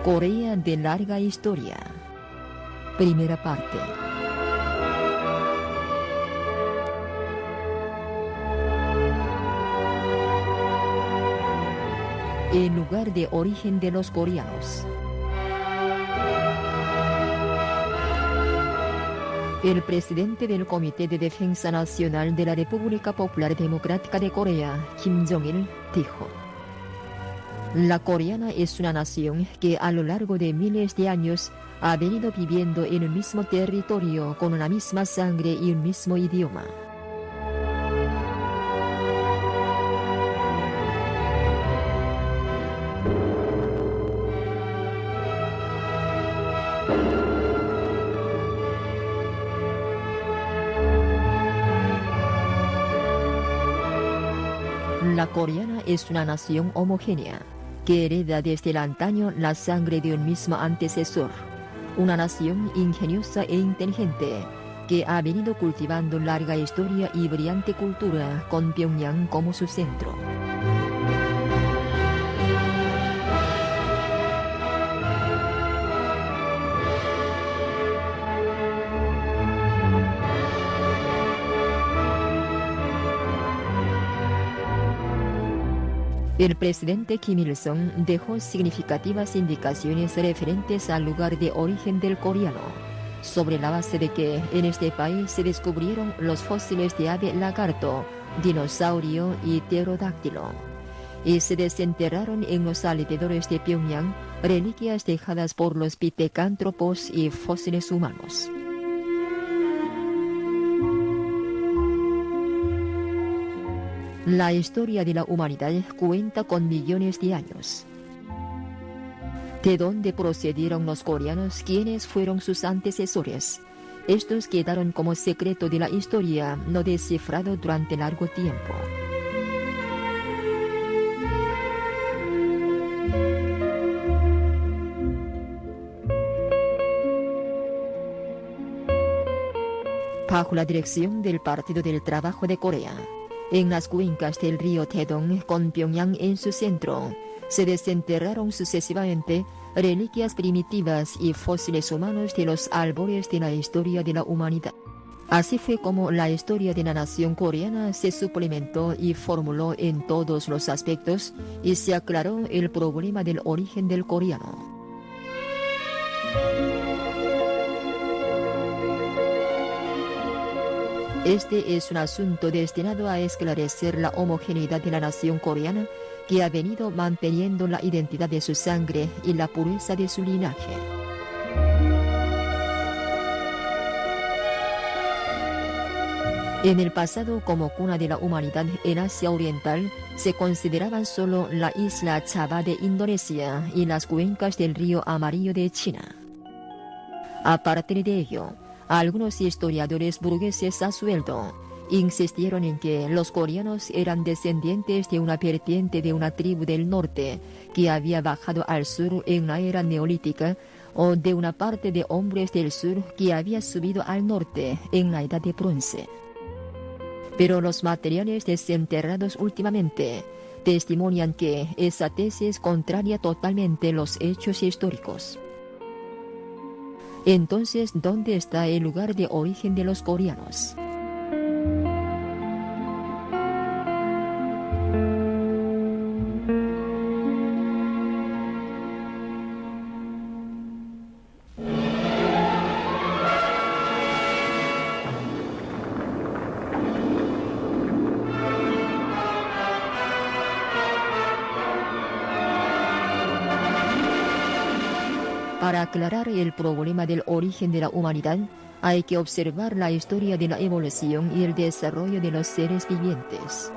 Corea de larga historia. Primera parte. El lugar de origen de los coreanos. El presidente del Comité de Defensa Nacional de la República Popular Democrática de Corea, Kim Jong-il, dijo: La coreana es una nación que a lo largo de miles de años ha venido viviendo en un mismo territorio con una misma sangre y un mismo idioma. La coreana es una nación homogénea, que hereda desde el antaño la sangre de un mismo antecesor, una nación ingeniosa e inteligente, que ha venido cultivando larga historia y brillante cultura con Pyongyang como su centro. El presidente Kim Il-sung dejó significativas indicaciones referentes al lugar de origen del coreano, sobre la base de que en este país se descubrieron los fósiles de ave lagarto, dinosaurio y pterodáctilo, y se desenterraron en los alrededores de Pyongyang reliquias dejadas por los pitecántropos y fósiles humanos. La historia de la humanidad cuenta con millones de años. ¿De dónde procedieron los coreanos? ¿Quiénes fueron sus antecesores? Estos quedaron como secreto de la historia no descifrado durante largo tiempo. Bajo la dirección del Partido del Trabajo de Corea, en las cuencas del río Taedong, con Pyongyang en su centro, se desenterraron sucesivamente reliquias primitivas y fósiles humanos de los albores de la historia de la humanidad. Así fue como la historia de la nación coreana se suplementó y formuló en todos los aspectos, y se aclaró el problema del origen del coreano. Este es un asunto destinado a esclarecer la homogeneidad de la nación coreana, que ha venido manteniendo la identidad de su sangre y la pureza de su linaje. En el pasado, como cuna de la humanidad en Asia Oriental, se consideraban solo la isla Java de Indonesia y las cuencas del río Amarillo de China. A partir de ello, algunos historiadores burgueses a sueldo insistieron en que los coreanos eran descendientes de una vertiente de una tribu del norte que había bajado al sur en la era neolítica, o de una parte de hombres del sur que había subido al norte en la edad de bronce. Pero los materiales desenterrados últimamente testimonian que esa tesis contraria totalmente los hechos históricos. Entonces, ¿dónde está el lugar de origen de los coreanos? Para aclarar el problema del origen de la humanidad, hay que observar la historia de la evolución y el desarrollo de los seres vivientes.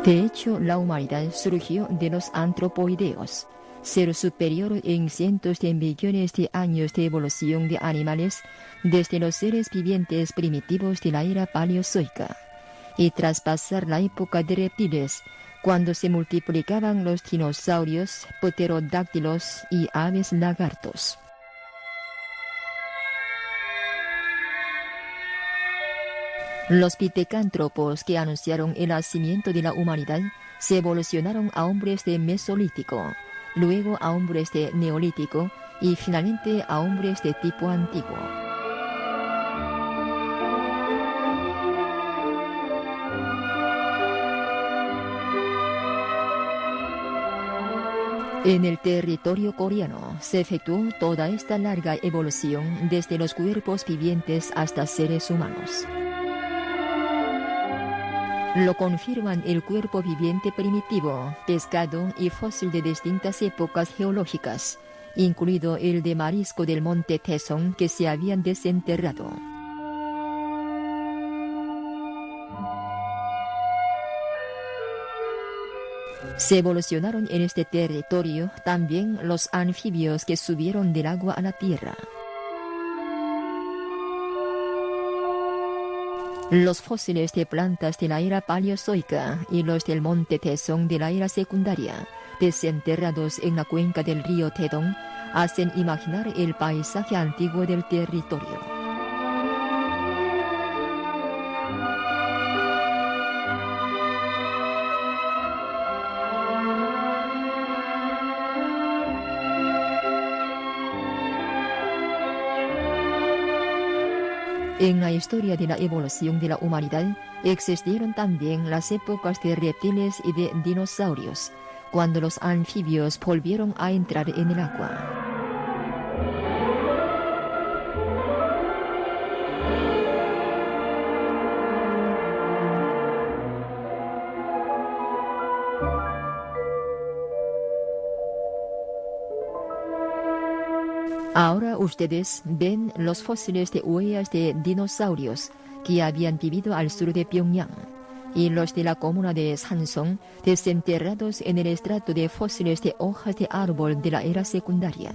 De hecho, la humanidad surgió de los antropoideos, ser superior en cientos de millones de años de evolución de animales desde los seres vivientes primitivos de la era paleozoica, y tras pasar la época de reptiles, cuando se multiplicaban los dinosaurios, pterodáctilos y aves lagartos. Los pitecántropos que anunciaron el nacimiento de la humanidad se evolucionaron a hombres de Mesolítico, luego a hombres de Neolítico y finalmente a hombres de tipo antiguo. En el territorio coreano se efectuó toda esta larga evolución desde los cuerpos vivientes hasta seres humanos. Lo confirman el cuerpo viviente primitivo, pescado y fósil de distintas épocas geológicas, incluido el de marisco del monte Taesong que se habían desenterrado. Se evolucionaron en este territorio también los anfibios que subieron del agua a la tierra. Los fósiles de plantas de la era paleozoica y los del monte Taesong de la era secundaria, desenterrados en la cuenca del río Taedong, hacen imaginar el paisaje antiguo del territorio. En la historia de la evolución de la humanidad existieron también las épocas de reptiles y de dinosaurios, cuando los anfibios volvieron a entrar en el agua. Ahora ustedes ven los fósiles de huellas de dinosaurios que habían vivido al sur de Pyongyang y los de la comuna de Sansong desenterrados en el estrato de fósiles de hojas de árbol de la era secundaria.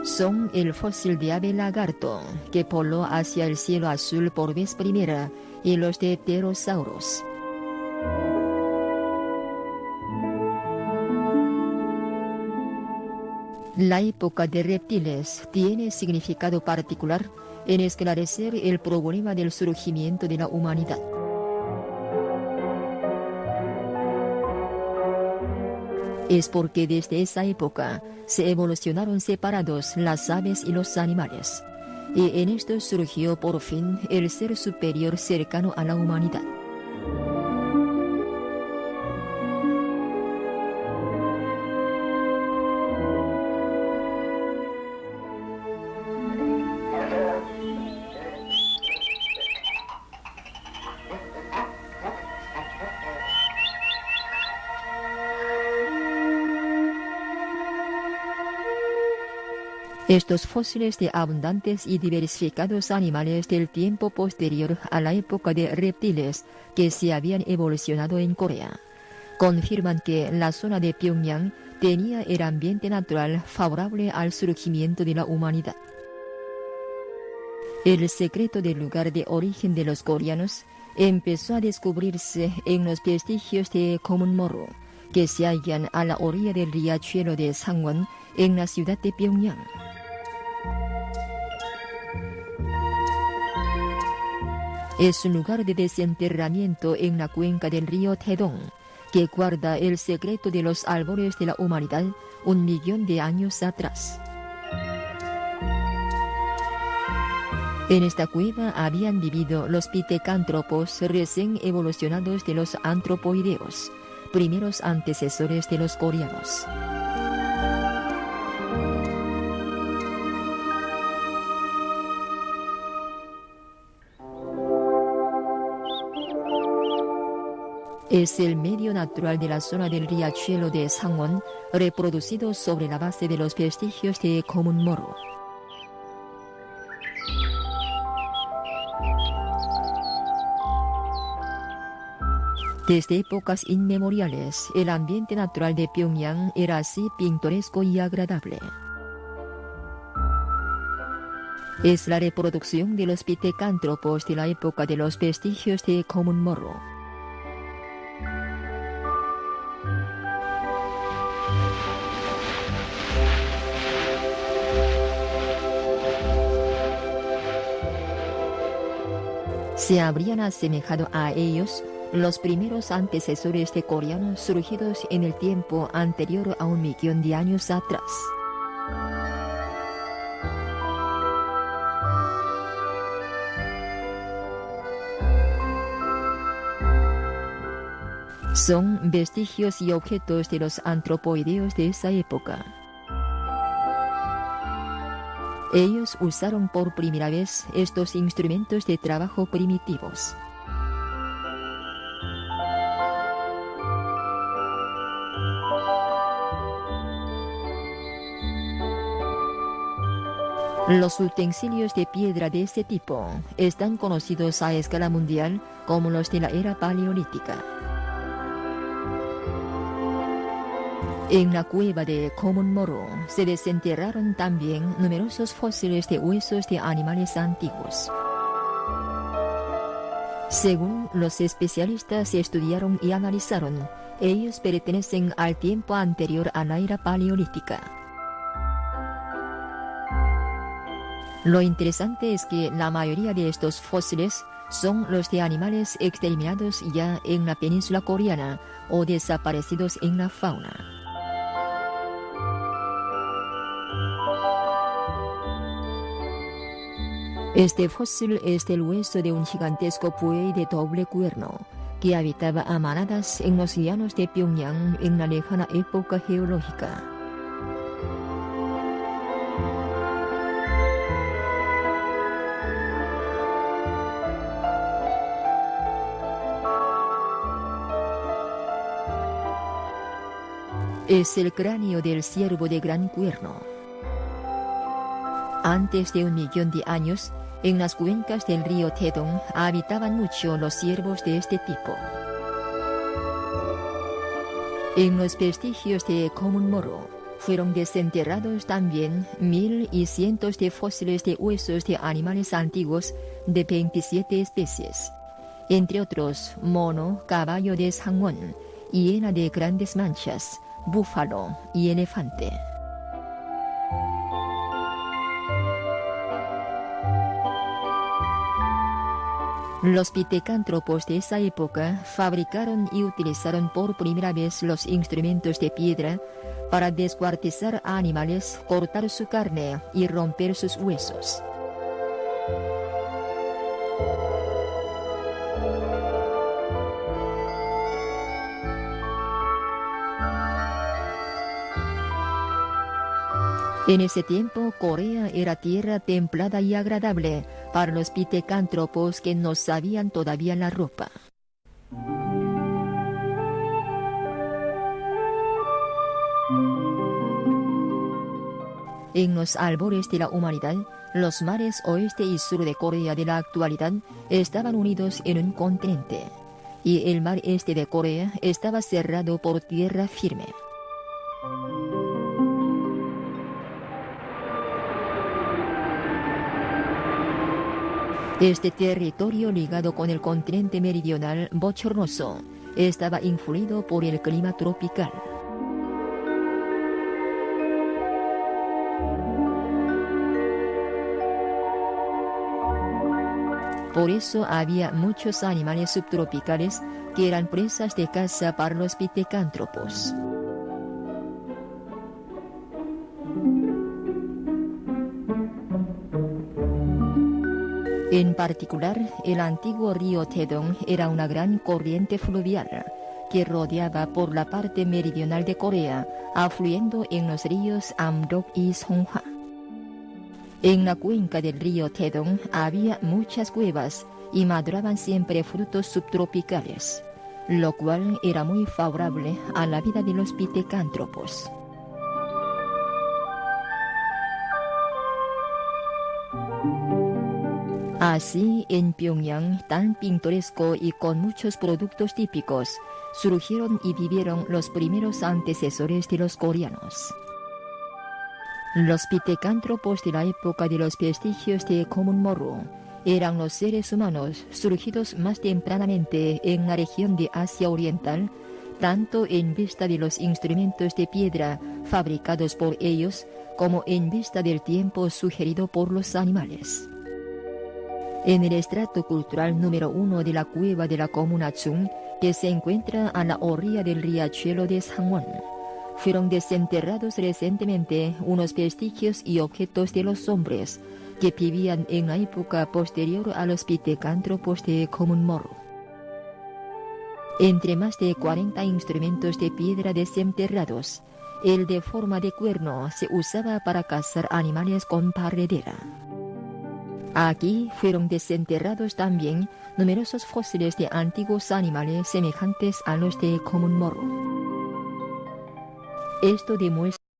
Son el fósil de ave lagarto, que voló hacia el cielo azul por vez primera, y los de pterosaurus. La época de reptiles tiene significado particular en esclarecer el problema del surgimiento de la humanidad. Es porque desde esa época se evolucionaron separados las aves y los animales, y en esto surgió por fin el ser superior cercano a la humanidad. Estos fósiles de abundantes y diversificados animales del tiempo posterior a la época de reptiles que se habían evolucionado en Corea confirman que la zona de Pyongyang tenía el ambiente natural favorable al surgimiento de la humanidad. El secreto del lugar de origen de los coreanos empezó a descubrirse en los vestigios de Komunmoru, que se hallan a la orilla del riachuelo de Sangwon en la ciudad de Pyongyang. Es un lugar de desenterramiento en la cuenca del río Taedong, que guarda el secreto de los albores de la humanidad 1.000.000 de años atrás. En esta cueva habían vivido los pitecántropos recién evolucionados de los antropoideos, primeros antecesores de los coreanos. Es el medio natural de la zona del riachuelo de Sangwon, reproducido sobre la base de los vestigios de Komunmoru. Desde épocas inmemoriales, el ambiente natural de Pyongyang era así pintoresco y agradable. Es la reproducción de los pitecántropos de la época de los vestigios de Komunmoro. Se habrían asemejado a ellos los primeros antecesores de coreanos surgidos en el tiempo anterior a 1.000.000 de años atrás. Son vestigios y objetos de los antropoideos de esa época. Ellos usaron por primera vez estos instrumentos de trabajo primitivos. Los utensilios de piedra de este tipo están conocidos a escala mundial como los de la era paleolítica. En la cueva de Komunmoro se desenterraron también numerosos fósiles de huesos de animales antiguos. Según los especialistas estudiaron y analizaron, ellos pertenecen al tiempo anterior a la era paleolítica. Lo interesante es que la mayoría de estos fósiles son los de animales exterminados ya en la península coreana o desaparecidos en la fauna. Este fósil es del hueso de un gigantesco buey de doble cuerno que habitaba a manadas en los llanos de Pyongyang en la lejana época geológica. Es el cráneo del ciervo de gran cuerno. Antes de 1.000.000 de años, en las cuencas del río Taedong habitaban mucho los ciervos de este tipo. En los vestigios de Komunmoro fueron desenterrados también 1.000 y cientos de fósiles de huesos de animales antiguos de 27 especies, entre otros mono, caballo de Sangwon, hiena de grandes manchas, búfalo y elefante. Los pitecántropos de esa época fabricaron y utilizaron por primera vez los instrumentos de piedra para descuartizar a animales, cortar su carne y romper sus huesos. En ese tiempo, Corea era tierra templada y agradable para los pitecántropos que no sabían todavía la ropa. En los albores de la humanidad, los mares oeste y sur de Corea de la actualidad estaban unidos en un continente, y el mar este de Corea estaba cerrado por tierra firme. Este territorio, ligado con el continente meridional bochornoso, estaba influido por el clima tropical. Por eso había muchos animales subtropicales que eran presas de caza para los pitecántropos. En particular, el antiguo río Taedong era una gran corriente fluvial que rodeaba por la parte meridional de Corea, afluyendo en los ríos Amrok y Songhwa. En la cuenca del río Taedong había muchas cuevas y maduraban siempre frutos subtropicales, lo cual era muy favorable a la vida de los pitecántropos. Así, en Pyongyang, tan pintoresco y con muchos productos típicos, surgieron y vivieron los primeros antecesores de los coreanos. Los pitecántropos de la época de los vestigios de Komunmoru eran los seres humanos surgidos más tempranamente en la región de Asia Oriental, tanto en vista de los instrumentos de piedra fabricados por ellos, como en vista del tiempo sugerido por los animales. En el estrato cultural número 1 de la cueva de la comuna Chung, que se encuentra a la orilla del riachuelo de Sangwon, fueron desenterrados recientemente unos vestigios y objetos de los hombres que vivían en la época posterior a los pitecántropos de Komunmoru. Entre más de 40 instrumentos de piedra desenterrados, el de forma de cuerno se usaba para cazar animales con barredera. Aquí fueron desenterrados también numerosos fósiles de antiguos animales semejantes a los de Komunmoru. Esto demuestra